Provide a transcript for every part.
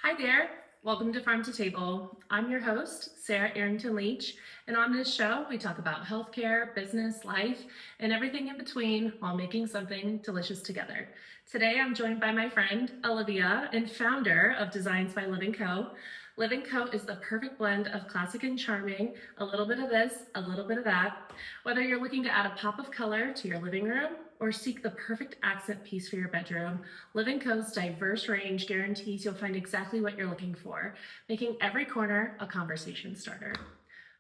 Hi there. Welcome to Farm to Table. I'm your host, Sarah Arrington Leach, and on this show, we talk about healthcare, business, life, and everything in between while making something delicious together. Today, I'm joined by my friend, Olivia, and founder of Designs by Living Co. Living Co is the perfect blend of classic and charming, a little bit of this, a little bit of that. Whether you're looking to add a pop of color to your living room or seek the perfect accent piece for your bedroom, Living Co's diverse range guarantees you'll find exactly what you're looking for, making every corner a conversation starter.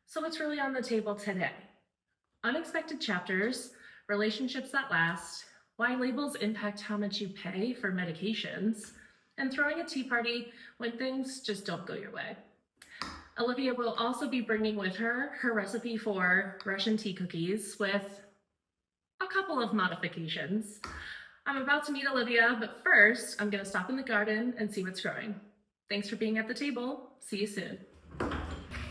So what's really on the table today? Unexpected chapters, relationships that last, why labels impact how much you pay for medications, and throwing a tea party when things just don't go your way. Olivia will also be bringing with her her recipe for Russian tea cookies with a couple of modifications. I'm about to meet Olivia, but first I'm gonna stop in the garden and see what's growing. Thanks for being at the table. See you soon.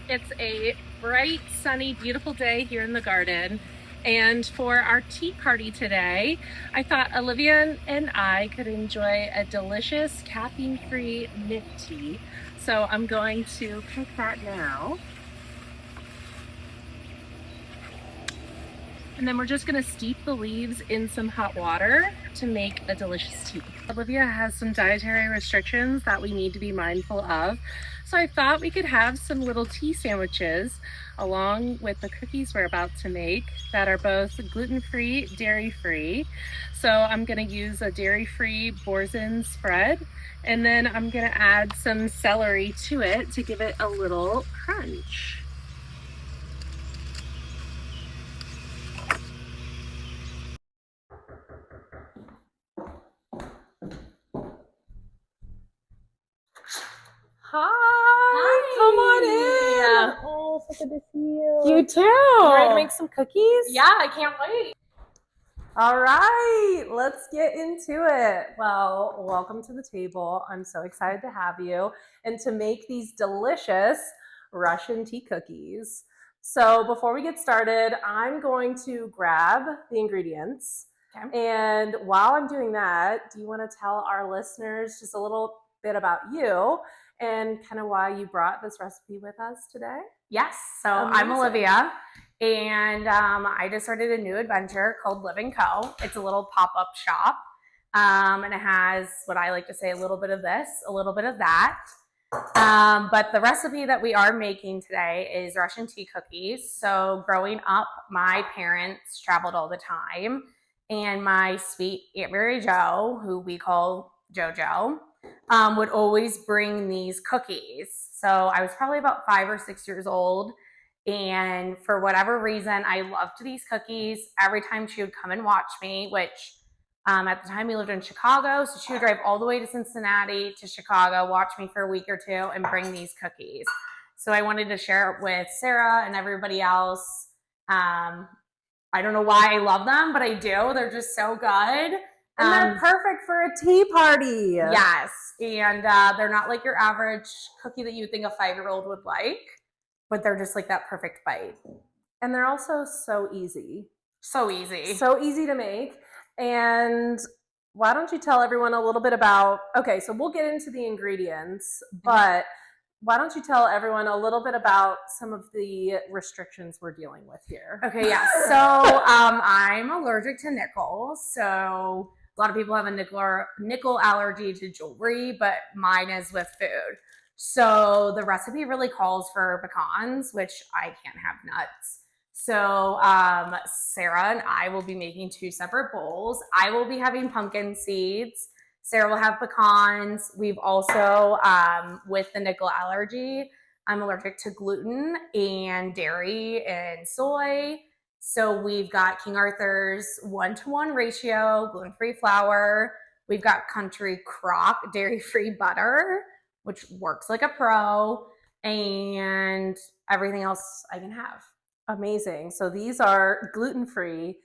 It's a bright, sunny, beautiful day here in the garden. And for our tea party today, I thought Olivia and I could enjoy a delicious caffeine-free mint tea. So I'm going to cook that now. And then we're just gonna steep the leaves in some hot water to make a delicious tea. Olivia has some dietary restrictions that we need to be mindful of. So I thought we could have some little tea sandwiches along with the cookies we're about to make that are both gluten-free, dairy-free. So I'm gonna use a dairy-free Boursin spread, and then I'm gonna add some celery to it to give it a little crunch. Hi, come on in. Oh, so good to see you. You too. You ready to make some cookies? Yeah, I can't wait. All right, let's get into it. Well, welcome to the table. I'm so excited to have you and to make these delicious Russian tea cookies. So before we get started, I'm going to grab the ingredients. Okay. And while I'm doing that, do you want to tell our listeners just a little bit about you and kind of why you brought this recipe with us today? Yes, so I'm Olivia, and I just started a new adventure called Living Co. It's a little pop-up shop, and it has what I like to say, a little bit of this, a little bit of that. But the recipe that we are making today is Russian tea cookies. So growing up, my parents traveled all the time, and my sweet Aunt Mary Jo, who we call JoJo, would always bring these cookies. So I was probably about 5 or 6 years old. And for whatever reason, I loved these cookies. Every time she would come and watch me, which at the time we lived in Chicago, so she would drive all the way to Cincinnati to Chicago, watch me for a week or two, and bring these cookies. So I wanted to share it with Sarah and everybody else. I don't know why I love them, but I do. They're just so good. And they're perfect for a tea party. Yes, and they're not like your average cookie that you would think a 5-year-old would like, but they're just like that perfect bite. And they're also so easy. So easy. So easy to make. And why don't you tell everyone a little bit about, okay, so we'll get into the ingredients, but why don't you tell everyone a little bit about some of the restrictions we're dealing with here? Okay, yeah. So I'm allergic to nickel. So a lot of people have a nickel allergy to jewelry, but mine is with food. So the recipe really calls for pecans, which I can't have nuts. So Sarah and I will be making 2 separate bowls. I will be having pumpkin seeds. Sarah will have pecans. We've also, with the nickel allergy, I'm allergic to gluten and dairy and soy. So we've got King Arthur's 1-to-1 ratio, gluten-free flour. We've got Country Crock dairy-free butter, which works like a pro, and everything else I can have. Amazing. So these are gluten-free,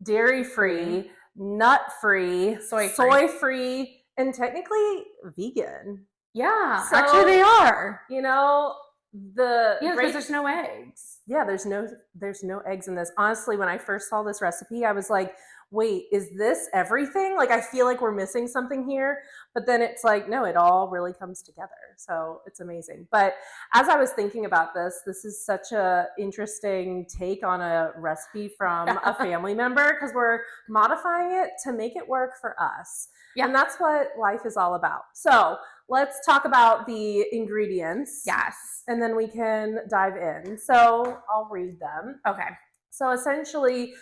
dairy-free, nut-free, soy-free, and technically vegan. Yeah, So, actually they are. You know, because there's no eggs. Yeah, there's no eggs in this. Honestly, when I first saw this recipe, I was like, wait, is this everything? Like, I feel like we're missing something here. But then it's like, no, it all really comes together. So it's amazing. But as I was thinking about this is such a interesting take on a recipe from a family member, because we're modifying it to make it work for us. Yeah. And that's what life is all about. So let's talk about the ingredients. Yes. And then we can dive in. So I'll read them. Okay. So essentially,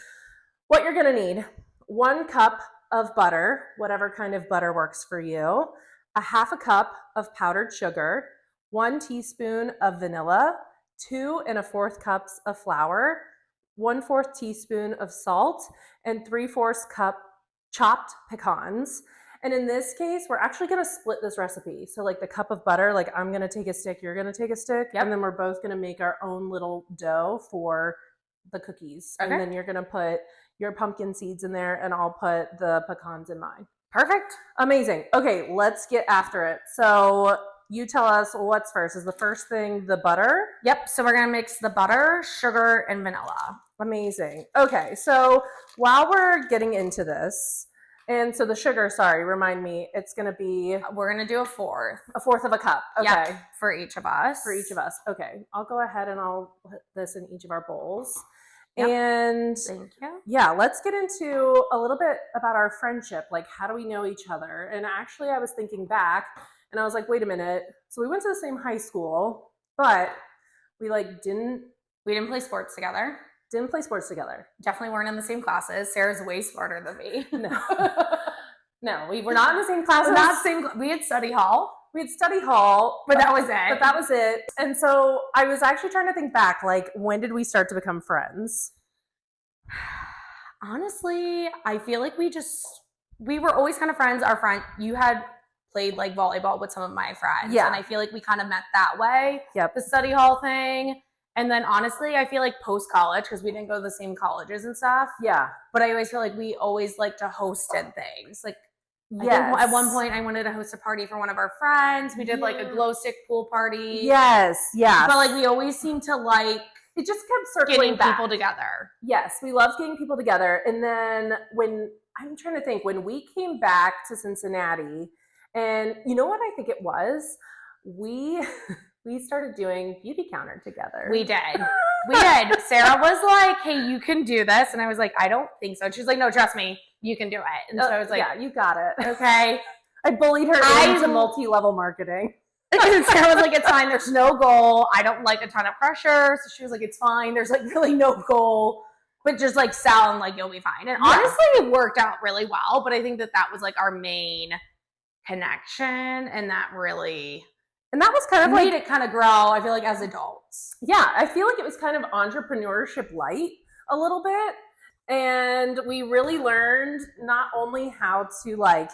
what you're going to need: 1 cup of butter, whatever kind of butter works for you, a 1/2 cup of powdered sugar, 1 teaspoon of vanilla, 2 1/4 cups of flour, 1/4 teaspoon of salt, and 3/4 cup chopped pecans. And in this case, we're actually going to split this recipe. So like the cup of butter, like I'm going to take a stick, you're going to take a stick, and then we're both going to make our own little dough for the cookies. Okay. And then you're going to put your pumpkin seeds in there, and I'll put the pecans in mine. Perfect. Amazing. Okay, let's get after it. So you tell us what's first. Is the first thing the butter? Yep. So we're going to mix the butter, sugar, and vanilla. Amazing. Okay, so while we're getting into this, and so the sugar, sorry, remind me, it's going to be... We're going to do a 1/4. A 1/4 of a cup. Okay. Yep, for each of us. For each of us. Okay. I'll go ahead and I'll put this in each of our bowls. Yep. And thank you. Yeah, let's get into a little bit about our friendship. Like, how do we know each other? And actually, I was thinking back, and I was like, wait a minute. So we went to the same high school, but we didn't play sports together. Didn't play sports together. Definitely weren't in the same classes. Sarah's way smarter than me. No, we were not in the same classes. We had study hall. We had study hall, but that was it. But that was it. And so I was actually trying to think back, like, when did we start to become friends? Honestly, I feel like we were always kind of friends. You had played like volleyball with some of my friends. Yeah. And I feel like we kind of met that way. Yep. The study hall thing. And then honestly, I feel like post-college, because we didn't go to the same colleges and stuff. Yeah. But I always feel like we always like to hosted things. Like, yes. I think at one point I wanted to host a party for one of our friends. We did like a glow stick pool party. Yes. Yeah. But like we always seemed to like it just kept circling getting people together. Yes, we loved getting people together. And then I'm trying to think, when we came back to Cincinnati, and you know what I think it was? We started doing Beauty Counter together. We did. We did. Sarah was like, hey, you can do this. And I was like, I don't think so. And she's like, no, trust me, you can do it. And so I was like, yeah, you got it. Okay. I bullied her into multi-level marketing. And Sarah was like, it's fine. There's no goal. I don't like a ton of pressure. So she was like, it's fine. There's like really no goal, but just like sound like you'll be fine. And honestly, it worked out really well. But I think that was like our main connection. And that was kind of made it kind of grow, I feel like, as adults. Yeah, I feel like it was kind of entrepreneurship light a little bit. And we really learned not only how to like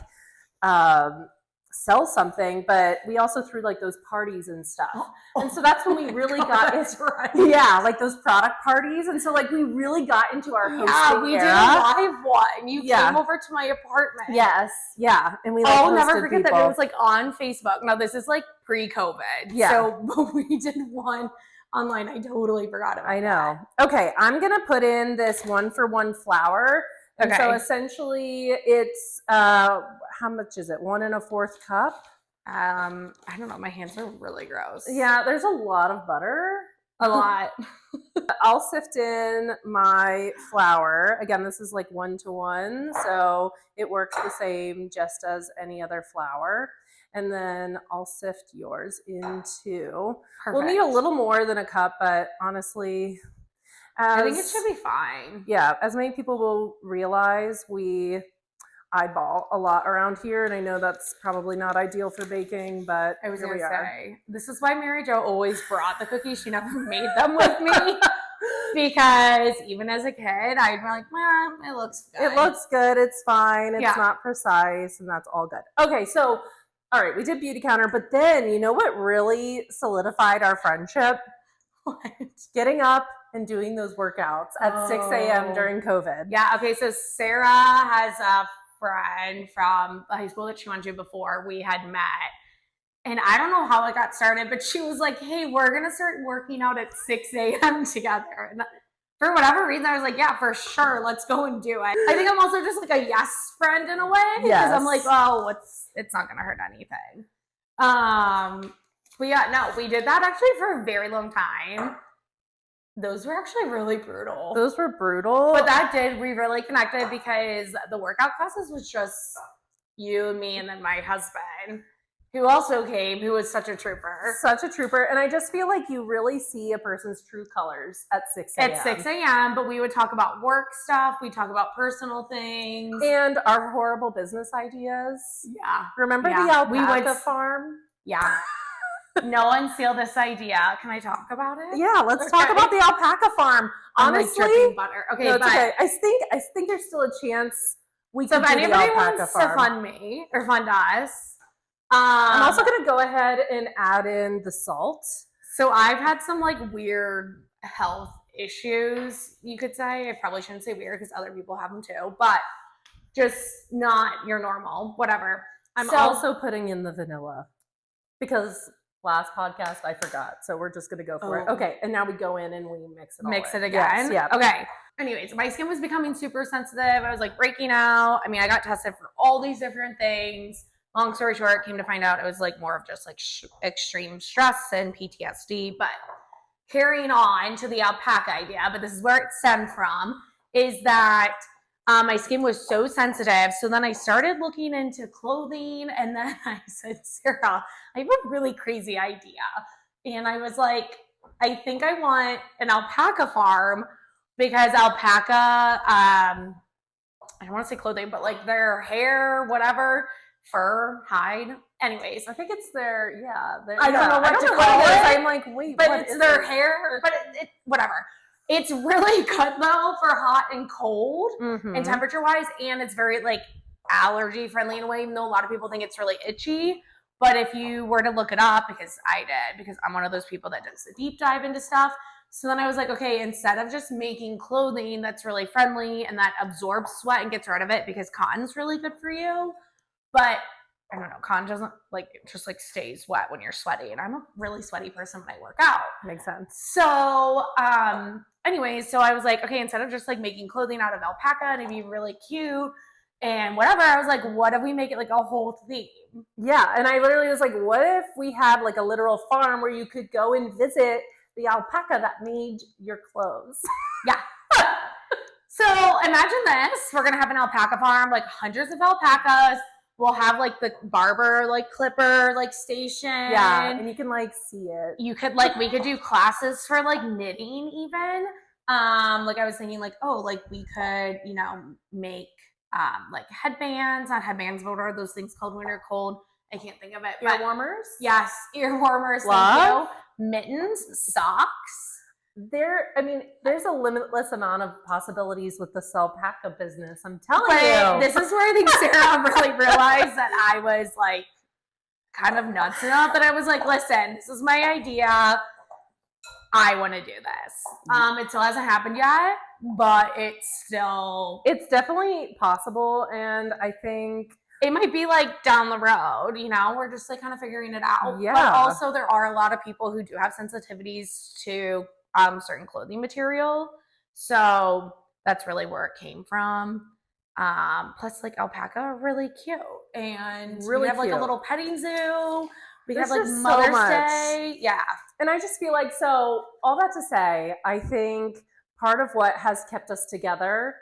sell something, but we also threw like those parties and stuff. And so that's when we really got into yeah, like those product parties. And so like we really got into our hosting Yeah, we era. did a live one. You came over to my apartment. Yes, yeah. And we I'll never forget that. It was like on Facebook. Now this is like pre-COVID. Yeah. So we did one online. I totally forgot about I know. That. Okay, I'm gonna put in this 1-for-1 flour. And so essentially it's, how much is it? 1 1/4 cup? I don't know. My hands are really gross. Yeah, there's a lot of butter. A lot. I'll sift in my flour. Again, this is like 1-to-1, so it works the same just as any other flour. And then I'll sift yours in too. Perfect. We'll need a little more than a cup, but honestly, I think it should be fine. Yeah, as many people will realize, we eyeball a lot around here, and I know that's probably not ideal for baking, but I was going to say, this is why Mary Jo always brought the cookies. She never made them with me, because even as a kid, I'd be like, Mom, it looks good. It looks good. It's fine. It's not precise, and that's all good. Okay, so, all right, we did Beauty Counter, but then, you know what really solidified our friendship? What? Getting up and doing those workouts at 6 a.m. during COVID. Yeah, okay, so Sarah has a friend from the high school that she went to before we had met. And I don't know how it got started, but she was like, hey, we're going to start working out at 6 a.m. together. And for whatever reason, I was like, yeah, for sure, let's go and do it. I think I'm also just like a yes friend in a way, because I'm like, oh, it's not gonna hurt anything. But yeah, no, we did that actually for a very long time. Those were actually really brutal. Those were brutal. But we really connected because the workout classes was just you and me and then my husband, who also came, who was such a trooper. Such a trooper. And I just feel like you really see a person's true colors at 6 a.m. At 6 a.m., but we would talk about work stuff. We talk about personal things. And our horrible business ideas. Yeah. Remember the alpaca farm? Yeah. No one steal this idea. Can I talk about it? Yeah, let's talk about the alpaca farm. Honestly, I'm like dripping butter. Okay, no, it's but okay. I think there's still a chance we so can if do the anybody alpaca wants farm. to fund me or fund us, I'm also gonna go ahead and add in the salt. So I've had some like weird health issues, you could say. I probably shouldn't say weird because other people have them too, but just not your normal, whatever. I'm also putting in the vanilla because last podcast I forgot, so we're just gonna go for it. Okay, and now we go in and we mix it again. Yes, yeah. Okay. Anyways, my skin was becoming super sensitive. I was like breaking out. I mean, I got tested for all these different things. Long story short, came to find out it was like more of just like extreme stress and PTSD. But carrying on to the alpaca idea, but this is where it stemmed from, is that my skin was so sensitive. So then I started looking into clothing, and then I said, Sarah, I have a really crazy idea. And I was like, I think I want an alpaca farm, because alpaca, I don't want to say clothing, but like their hair, whatever, fur, hide. Anyways, I think it's their I don't know what to call it. I'm like, wait, but it's their hair. But it whatever. It's really good though for hot and cold and temperature wise, and it's very like allergy friendly in a way. Even though a lot of people think it's really itchy, but if you were to look it up, because I did, because I'm one of those people that does the deep dive into stuff. So then I was like, okay, instead of just making clothing that's really friendly and that absorbs sweat and gets rid of it, because cotton's really good for you, but I don't know, cotton doesn't like, it just like stays wet when you're sweaty, and I'm a really sweaty person when I work out. Makes sense. So anyways, so I was like, okay, instead of just like making clothing out of alpaca and it'd be really cute and whatever, I was like, what if we make it like a whole theme? Yeah, and I literally was like, what if we had like a literal farm where you could go and visit the alpaca that made your clothes? Yeah. So imagine this. We're going to have an alpaca farm, like hundreds of alpacas. We'll have like the barber, like clipper, like station. Yeah, and you can like see it. You could like, we could do classes for like knitting even. Like I was thinking like, oh, like we could, you know, make like headbands, not headbands, but what are those things called when you're cold? I can't think of it. Ear warmers? Yes, ear warmers. Thank you. Mittens, socks. There's a limitless amount of possibilities with the alpaca business. I'm telling you. This is where I think Sarah really realized that I was like kind of nuts enough that I was like, listen, this is my idea. I want to do this. It still hasn't happened yet, but it's definitely possible, and I think it might be like down the road, you know, we're just like kind of figuring it out. Yeah. But also there are a lot of people who do have sensitivities to certain clothing material. So that's really where it came from. Plus like alpaca are really cute. And really we have like cute. a little petting zoo. We There's have like just so Mother's much. Day. Yeah. And I just feel like, so all that to say, I think part of what has kept us together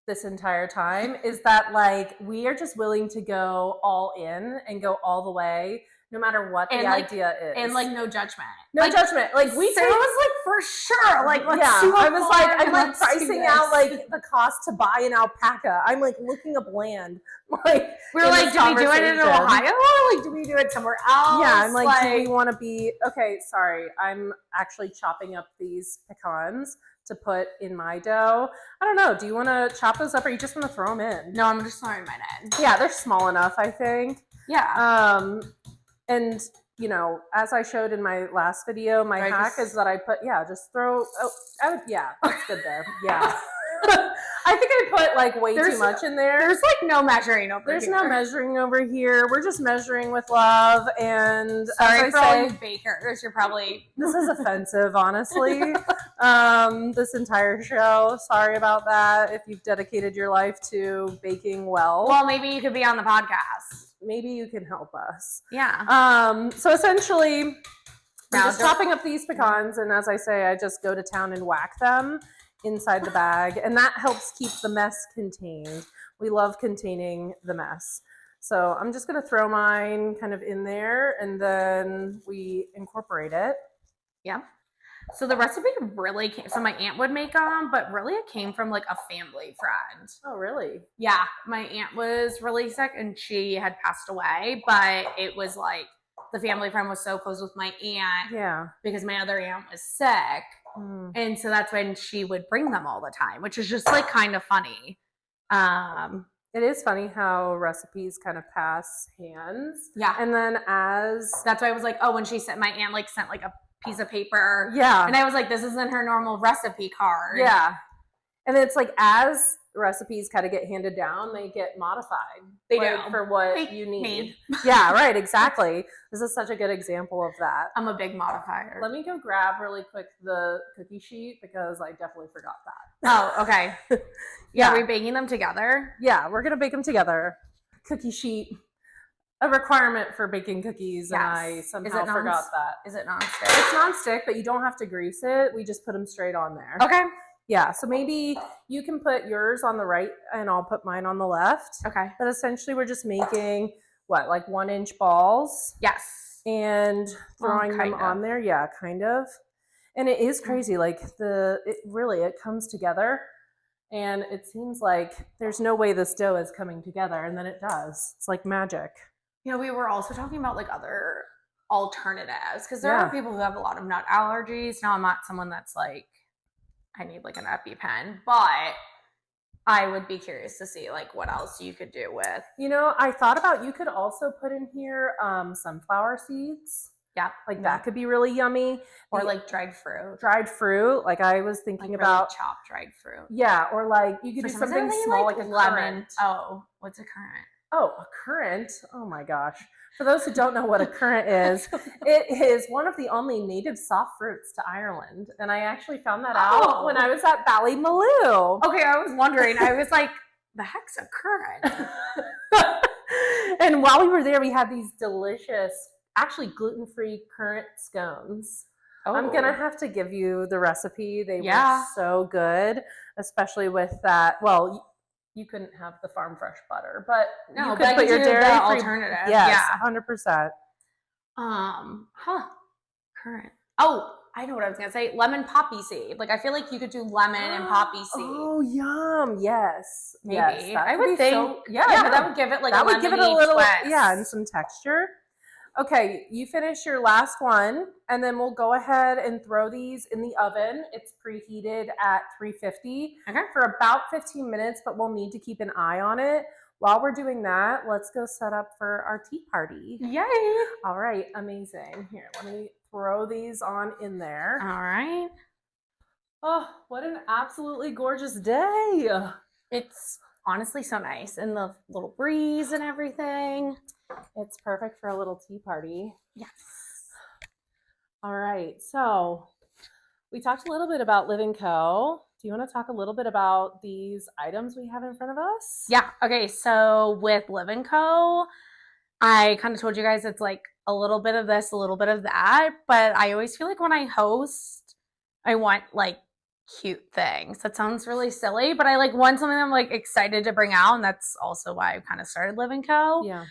this entire time is that like we are just willing to go all in and go all the way, no matter what the idea is, and like no judgment. No judgment. Like Sarah was like, for sure. Like, let's do I was like, I'm like let's do pricing this. out like the cost to buy an alpaca. I'm like looking up land. Like we were like, do we do it in Ohio or like do we do it somewhere else? Yeah, I'm like, do we want to be okay? Sorry, I'm actually chopping up these pecans to put in my dough. I don't know. Do you want to chop those up, or you just want to throw them in? No, I'm just throwing mine in. Yeah, they're small enough, I think. Yeah. And you know, as I showed in my last video, my hack is that I put just throw. Oh, yeah, that's good there. Yeah. I think I put like way too much in there. There's like no measuring over There's here. no measuring over here. We're just measuring with love. And sorry as for I all say, you bakers. You're probably this is offensive, honestly. This entire show. Sorry about that. If you've dedicated your life to baking well, maybe you could be on the podcast. maybe you can help us. Yeah. So essentially, Now, I'm just chopping up these pecans, and as I say, I just go to town and whack them inside the bag, and that helps keep the mess contained. We love containing the mess. So I'm just going to throw mine kind of in there, and then we incorporate it. Yeah. So the recipe really came, so my aunt would make them, but really it came from like a family friend. Oh, really? Yeah. My aunt was really sick and she had passed away, but it was like the family friend was so close with my aunt. Yeah. Because my other aunt was sick. And so that's when she would bring them all the time, which is just like kind of funny. It is funny how recipes kind of pass hands. Yeah. And then that's why I was like, oh, when she sent, my aunt like sent like a piece of paper. Yeah. And I was like, this isn't her normal recipe card. Yeah. And it's like as recipes kind of get handed down, they get modified. They like, do. for what Like you need. me. Yeah, right, exactly. This is such a good example of that. I'm a big modifier. Let me go grab really quick the cookie sheet because I definitely forgot that. Oh, okay. Yeah, are we baking them together? Yeah, we're gonna bake them together. Cookie sheet, a requirement for baking cookies, Yes. and I somehow forgot that. Is it nonstick? It's nonstick, but you don't have to grease it. We just put them straight on there. Okay. Yeah, so maybe you can put yours on the right and I'll put mine on the left. Okay. But essentially we're just making, what, like 1-inch balls? Yes. And throwing them on there. Yeah, kind of. And it is crazy. Like it comes together and it seems like there's no way this dough is coming together, and then it does. It's like magic. You know, we were also talking about like other alternatives because there are people who have a lot of nut allergies. Now, I'm not someone that's like, I need like an EpiPen, but I would be curious to see like what else you could do with. You know, I thought about, you could also put in here sunflower seeds. Yeah. Like that could be really yummy. Or like dried fruit. Dried fruit. Like I was thinking like about really chopped dried fruit. Yeah, or like you could do something small like a lemon. currant. Oh, what's a currant? Oh, a currant. Oh my gosh. For those who don't know what a currant is, it is one of the only native soft fruits to Ireland. And I actually found that out when I was at Ballymaloe. Okay, I was wondering. I was like, the heck's a currant? And while we were there, we had these delicious, actually gluten-free currant scones. Oh. I'm going to have to give you the recipe. They were so good, especially with that. Well, you couldn't have the Pharm fresh butter, but no, you could put your dairy alternative. Yes, 100%. Currant. Oh, I know what I was gonna say. Lemon poppy seed. Like I feel like you could do lemon and poppy seed. Oh, yum! Yes, maybe. Yes, I would think. So, yeah, that would give it like that a would give it a little twist. and some texture. Okay, you finish your last one, and then we'll go ahead and throw these in the oven. It's preheated at 350 for about 15 minutes, but we'll need to keep an eye on it. While we're doing that, let's go set up for our tea party. Yay! All right, amazing. Here, let me throw these on in there. All right. Oh, what an absolutely gorgeous day. It's honestly so nice, and the little breeze and everything. It's perfect for a little tea party. Yes. All right. So we talked a little bit about Live & Co. Do you want to talk a little bit about these items we have in front of us? Yeah. Okay. So with Live & Co., I kind of told you guys it's like a little bit of this, a little bit of that. But I always feel like when I host, I want like cute things. That sounds really silly, but I like want something I'm like excited to bring out. And that's also why I kind of started Live & Co. Yeah.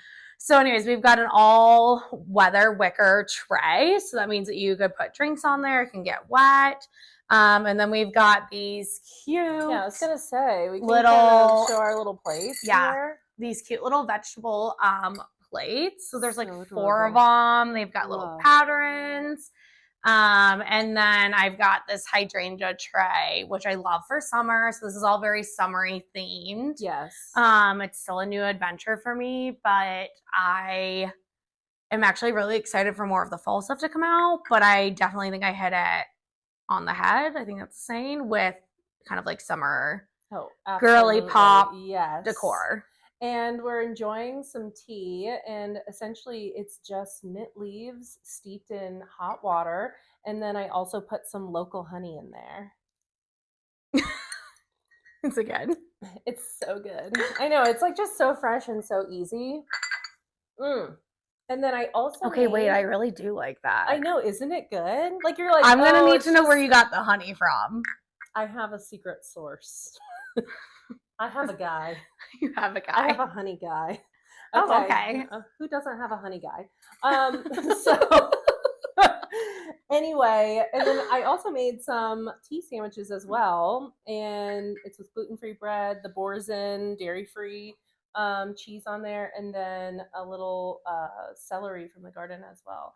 So anyways, we've got an all-weather wicker tray. So that means that you could put drinks on there. It can get wet. And then we've got these cute... Yeah, I was going to say, we can little, show our little plates here. These cute little vegetable plates. So there's like So 4 of adorable. them. They've got little patterns. And then I've got this hydrangea tray, which I love for summer. So this is all very summery themed. Yes. It's still a new adventure for me, but I am actually really excited for more of the fall stuff to come out. But I definitely think I hit it on the head. I think that's the saying with kind of like summer Oh, girly absolutely. pop Yes. decor. And we're enjoying some tea, and essentially it's just mint leaves steeped in hot water. And then I also put some local honey in there. It's a good. It's so good. I know, it's like just so fresh and so easy. And then I also Okay, wait, I made, really do like that. I know, isn't it good? Like you're like, I'm gonna oh, need it's to know where just- you got the honey from. I have a secret source. I have a guy. You have a guy. I have a honey guy. Oh, okay. Who doesn't have a honey guy? So anyway, and then I also made some tea sandwiches as well, and it's with gluten-free bread, the boursin, dairy-free cheese on there, and then a little celery from the garden as well.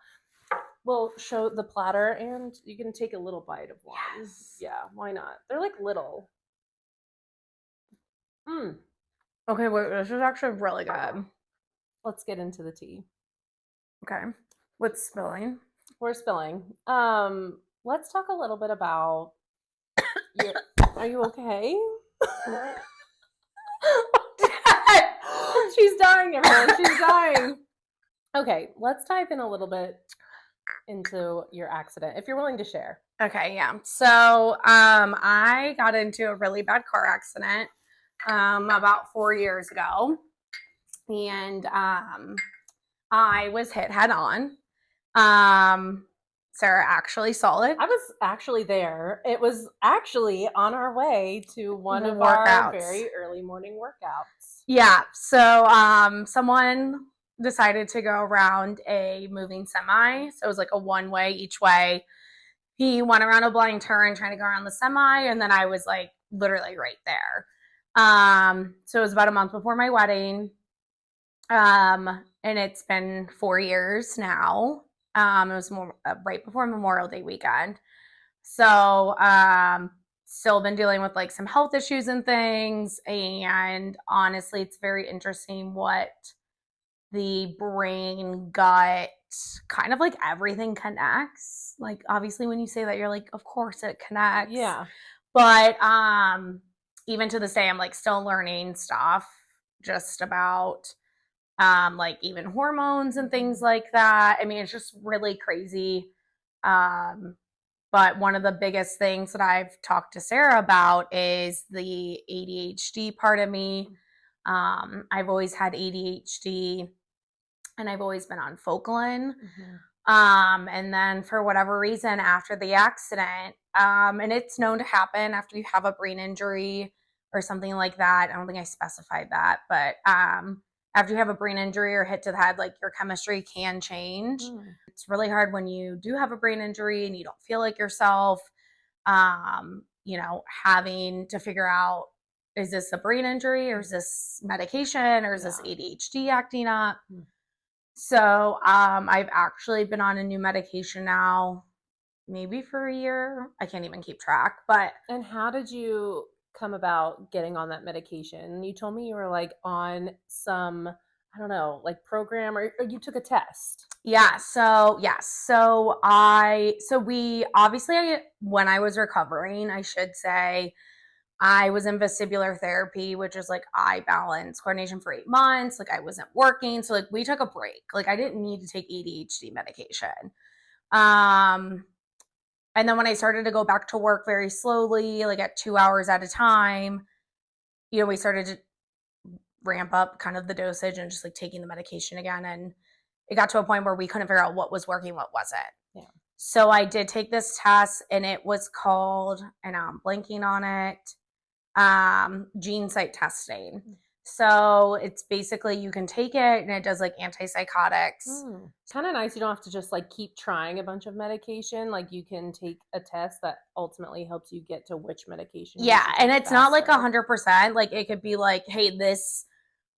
We'll show the platter, and you can take a little bite of one. Yes. Yeah, why not? They're like little. Okay, wait, this is actually really good. Let's get into the tea. Okay. What's spilling? We're spilling. Let's talk a little bit about your. Are you okay? She's dying, everyone. She's dying. Okay, let's dive in a little bit into your accident, if you're willing to share. Okay, yeah. So I got into a really bad car accident about 4 years ago. And I was hit head on. Sarah actually saw it. I was actually there. It was actually on our way to one The of our workouts. very early morning workouts. Yeah. So someone decided to go around a moving semi. So it was like a one way each way. He went around a blind turn trying to go around the semi, and then I was like literally right there. So it was about a month before my wedding. And it's been 4 years now. It was right before Memorial Day weekend. So still been dealing with like some health issues and things. And honestly, it's very interesting what the brain, gut, kind of like everything connects. Like obviously when you say that, you're like, of course it connects. Yeah. But even to this day, I'm like still learning stuff just about like even hormones and things like that. I mean, it's just really crazy. But one of the biggest things that I've talked to Sarah about is the ADHD part of me. I've always had ADHD, and I've always been on Focalin. And then for whatever reason, after the accident, and it's known to happen after you have a brain injury or something like that. I don't think I specified that, but after you have a brain injury or hit to the head, like your chemistry can change. It's really hard when you do have a brain injury and you don't feel like yourself, you know, having to figure out, is this a brain injury or is this medication or is this ADHD acting up? So I've actually been on a new medication now, maybe for a year. I can't even keep track, but. And how did you come about getting on that medication? You told me you were like on some, I don't know, like program, or you took a test. Yeah. So yes. So we obviously, when I was recovering, I should say, I was in vestibular therapy, which is like eye balance coordination for 8 months. Like I wasn't working. So like we took a break. Like I didn't need to take ADHD medication. And then when I started to go back to work very slowly, like at 2 hours at a time, you know, we started to ramp up kind of the dosage and just like taking the medication again. And it got to a point where we couldn't figure out what was working, what wasn't. Yeah. So I did take this test, and it was called, and I'm blanking on it, gene site testing. So it's basically you can take it and it does like antipsychotics. It's kind of nice. You don't have to just like keep trying a bunch of medication. Like you can take a test that ultimately helps you get to which medication. Yeah. And it's not like 100%. Like it could be like, hey, this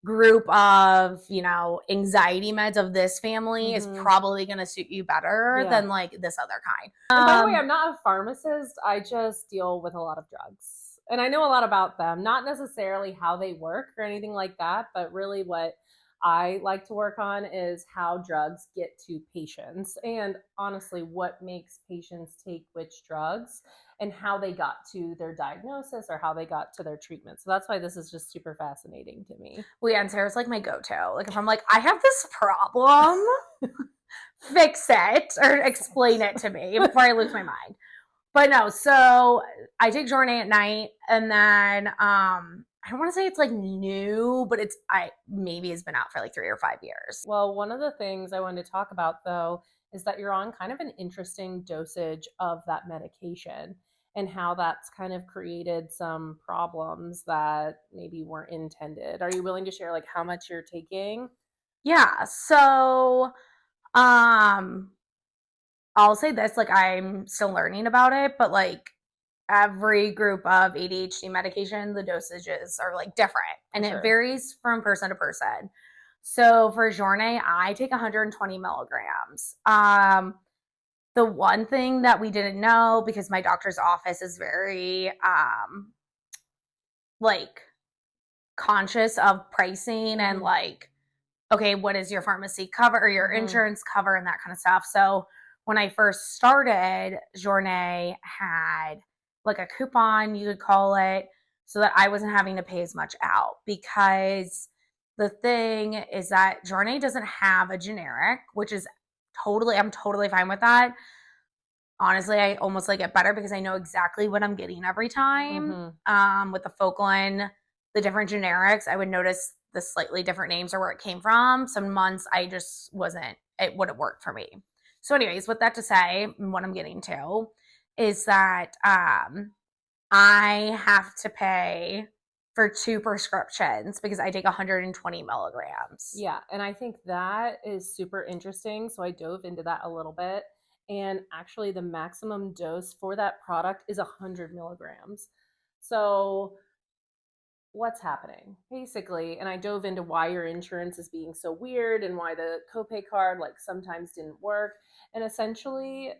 group of, you know, anxiety meds of this family is probably going to suit you better than like this other kind. And by the way, I'm not a pharmacist. I just deal with a lot of drugs. And I know a lot about them, not necessarily how they work or anything like that, but really what I like to work on is how drugs get to patients, and honestly, what makes patients take which drugs and how they got to their diagnosis or how they got to their treatment. So that's why this is just super fascinating to me. Well, yeah, and Sarah's like my go-to. Like if I'm like, I have this problem, fix it or explain it to me before I lose my mind. But no, so I take Jornay at night, and then I don't want to say it's like new, but maybe it's been out for like 3 or 5 years. Well, one of the things I wanted to talk about though is that you're on kind of an interesting dosage of that medication and how that's kind of created some problems that maybe weren't intended. Are you willing to share like how much you're taking? Yeah, so um I'll say this, like I'm still learning about it, but like every group of ADHD medication, the dosages are like different and Sure. it varies from person to person. So for Jornay, I take 120 milligrams. The one thing that we didn't know, because my doctor's office is very like conscious of pricing and like, okay, what is your pharmacy cover or your insurance cover and that kind of stuff. So when I first started, Jornay had like a coupon, you could call it, so that I wasn't having to pay as much out, because the thing is that Jornay doesn't have a generic, which is I'm totally fine with that. Honestly, I almost like it better because I know exactly what I'm getting every time. With the Focalin, the different generics, I would notice the slightly different names or where it came from. Some months I just it wouldn't work for me. So anyways, with that to say, what I'm getting to is that I have to pay for 2 prescriptions because I take 120 milligrams. Yeah, and I think that is super interesting. So I dove into that a little bit. And actually, the maximum dose for that product is 100 milligrams. So what's happening basically, and I dove into why your insurance is being so weird and why the copay card like sometimes didn't work. And essentially,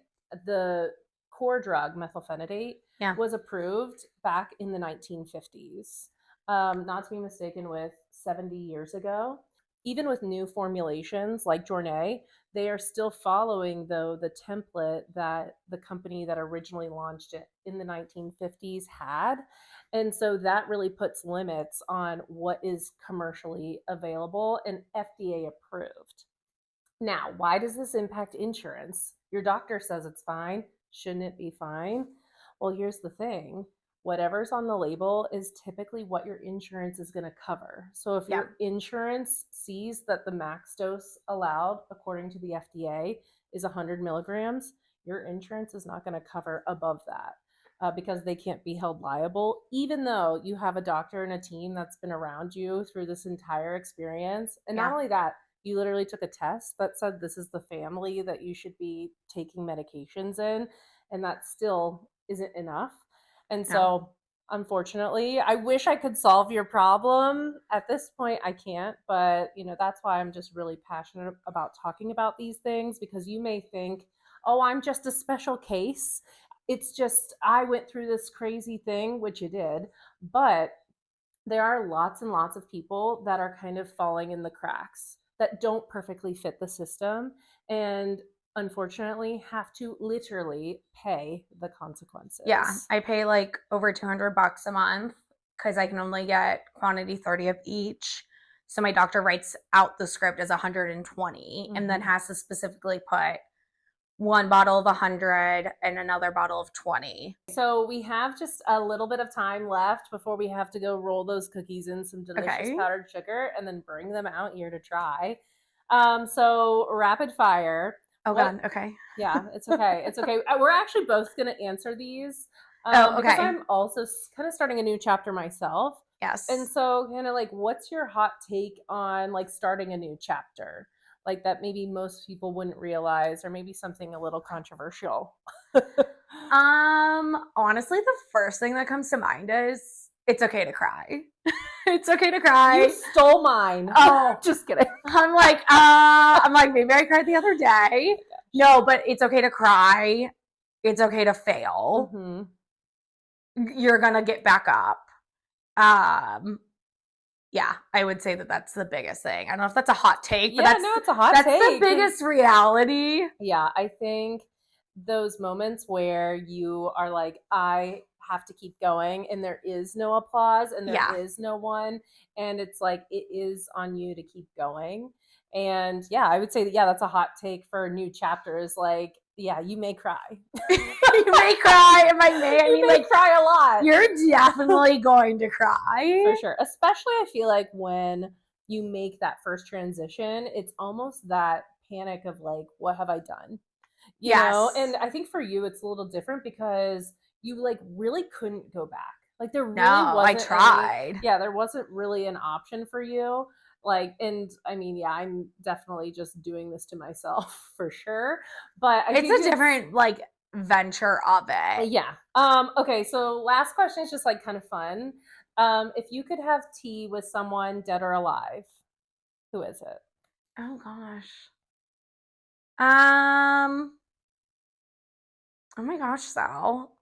the core drug methylphenidate was approved back in the 1950s, not to be mistaken with 70 years ago. Even with new formulations like Jornay, they are still following though the template that the company that originally launched it in the 1950s had. And so that really puts limits on what is commercially available and FDA approved. Now, why does this impact insurance? Your doctor says it's fine. Shouldn't it be fine? Well, here's the thing. Whatever's on the label is typically what your insurance is going to cover. So if your insurance sees that the max dose allowed according to the FDA is 100 milligrams, your insurance is not going to cover above that. Because they can't be held liable, even though you have a doctor and a team that's been around you through this entire experience. And not only that, you literally took a test that said this is the family that you should be taking medications in, and that still isn't enough. And so, unfortunately, I wish I could solve your problem. At this point, I can't, but that's why I'm just really passionate about talking about these things, because you may think, oh, I'm just a special case. It's just I went through this crazy thing, which you did, but there are lots and lots of people that are kind of falling in the cracks that don't perfectly fit the system and unfortunately have to literally pay the consequences. Yeah, I pay like over $200 a month because I can only get quantity 30 of each. So my doctor writes out the script as 120 and then has to specifically put one bottle of 100 and another bottle of 20. So we have just a little bit of time left before we have to go roll those cookies in some delicious powdered sugar and then bring them out here to try. So rapid fire. Oh God, okay. Yeah, it's okay. It's okay. We're actually both going to answer these. Okay. Because I'm also kind of starting a new chapter myself. Yes. And so kind of like, what's your hot take on like starting a new chapter? Like that maybe most people wouldn't realize, or maybe something a little controversial. Honestly, the first thing that comes to mind is it's okay to cry. It's okay to cry. You stole mine. Oh, just kidding. I'm like, maybe I cried the other day. No, but it's okay to cry. It's okay to fail. You're gonna get back up. Yeah, I would say that that's the biggest thing. I don't know if that's a hot take, but Yeah, no, it's a hot that's take. the biggest reality. Yeah, I think those moments where you are like, I have to keep going, and there is no applause and there is no one, and it's like it is on you to keep going. And yeah, I would say that, yeah, that's a hot take for new chapters. Like, yeah, you may cry. You may cry, and I mean, like, cry a lot. You're definitely going to cry. For sure. Especially I feel like when you make that first transition, it's almost that panic of like, what have I done? You know? And I think for you it's a little different because you like really couldn't go back. Like there really wasn't I tried. there wasn't really an option for you. Like, and I mean, yeah, I'm definitely just doing this to myself for sure. But I think it's a different like venture of it. Yeah. Okay, so last question is just like kind of fun. If you could have tea with someone dead or alive, who is it? Oh gosh. Oh my gosh, Sal.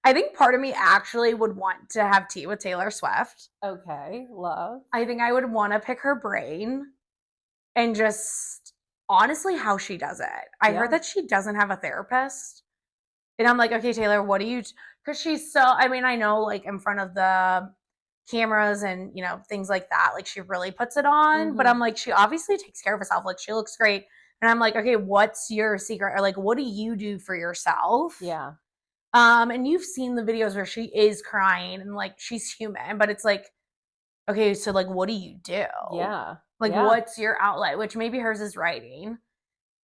I think part of me actually would want to have tea with Taylor Swift. Okay, love. I think I would want to pick her brain and just honestly how she does it. I heard that she doesn't have a therapist. And I'm like, okay, Taylor, what do you, because she's so, I mean, I know like in front of the cameras and, you know, things like that, like she really puts it on, but I'm like, she obviously takes care of herself. Like she looks great. And I'm like, okay, what's your secret? Or like, what do you do for yourself? Yeah. And you've seen the videos where she is crying and like she's human, but it's like, okay, so like, what do you do? Yeah. Like, what's your outlet? Which maybe hers is writing.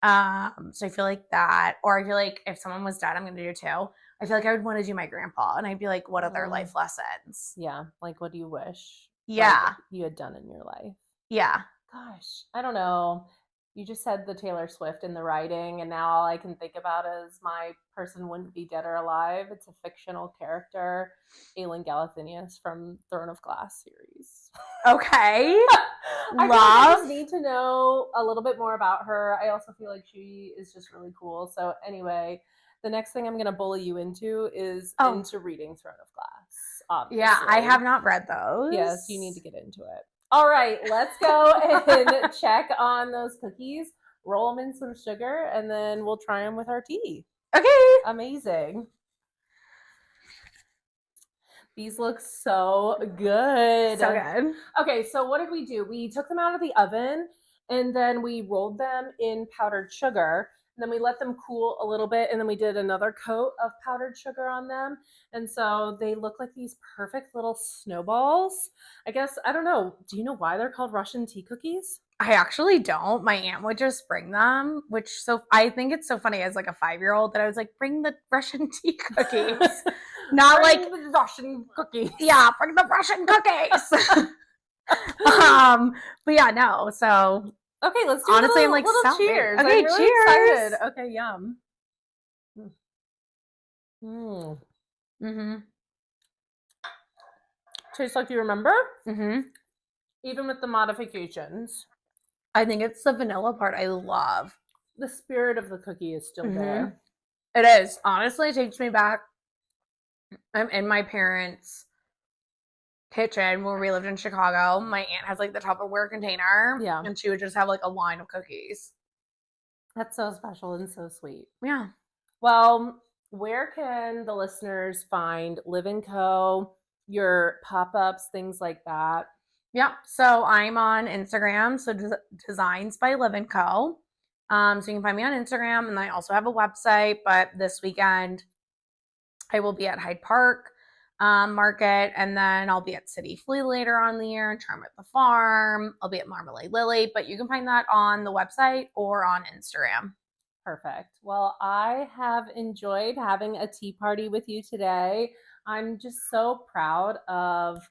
So I feel like that, or I feel like if someone was dead, I'm gonna do too. I feel like I would want to do my grandpa, and I'd be like, what other life lessons? Yeah, like what do you wish? Yeah, you had done in your life. Yeah. Gosh, I don't know. You just said the Taylor Swift in the writing, and now all I can think about is my person wouldn't be dead or alive. It's a fictional character, Aelin Galathynius from Throne of Glass series. Okay. I just need to know a little bit more about her. I also feel like she is just really cool. So anyway, the next thing I'm going to bully you into is into reading Throne of Glass. Obviously. Yeah, I have not read those. Yes, you need to get into it. All right, let's go and check on those cookies, roll them in some sugar, and then we'll try them with our tea. Okay. Amazing. These look so good. So good. Okay, so what did we do? We took them out of the oven and then we rolled them in powdered sugar. And then we let them cool a little bit and then we did another coat of powdered sugar on them. And so they look like these perfect little snowballs. I guess, I don't know. Do you know why they're called Russian tea cookies? I actually don't. My aunt would just bring them, which so I think it's so funny as like a 5-year-old that I was like, bring the Russian tea cookies. Not bring like the Russian cookies. Yeah, bring the Russian cookies. But yeah, no. So okay, let's do honestly, I'm like little cheers. Okay, I'm really cheers. Excited. Okay, yum. Tastes like you remember. Even with the modifications. I think it's the vanilla part I love. The spirit of the cookie is still there. It is. Honestly, it takes me back. I'm in my parents' kitchen where we lived in Chicago. My aunt has like the Tupperware container. Yeah. And she would just have like a line of cookies. That's so special and so sweet. Yeah. Well, where can the listeners find Live & Co., your pop-ups, things like that? Yeah. So I'm on Instagram. So Designs by Live & Co. So you can find me on Instagram, and I also have a website, but this weekend I will be at Hyde Park Market, and then I'll be at City Flea later on the year, and Charm at the Pharm. I'll be at Marmalade Lily, but you can find that on the website or on Instagram. Perfect. Well, I have enjoyed having a tea party with you today. I'm just so proud of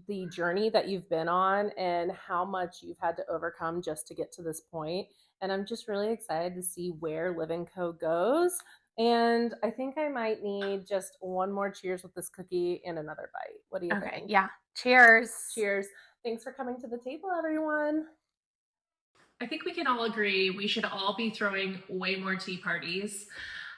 the journey that you've been on and how much you've had to overcome just to get to this point. And I'm just really excited to see where Live & Co. goes. And I think I might need just one more cheers with this cookie and another bite. What do you think? Yeah. Cheers. Cheers. Thanks for coming to the table, everyone. I think we can all agree we should all be throwing way more tea parties.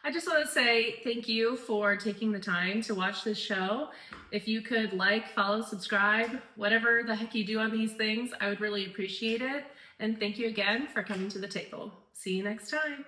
I just want to say thank you for taking the time to watch this show. If you could like, follow, subscribe, whatever the heck you do on these things, I would really appreciate it. And thank you again for coming to the table. See you next time.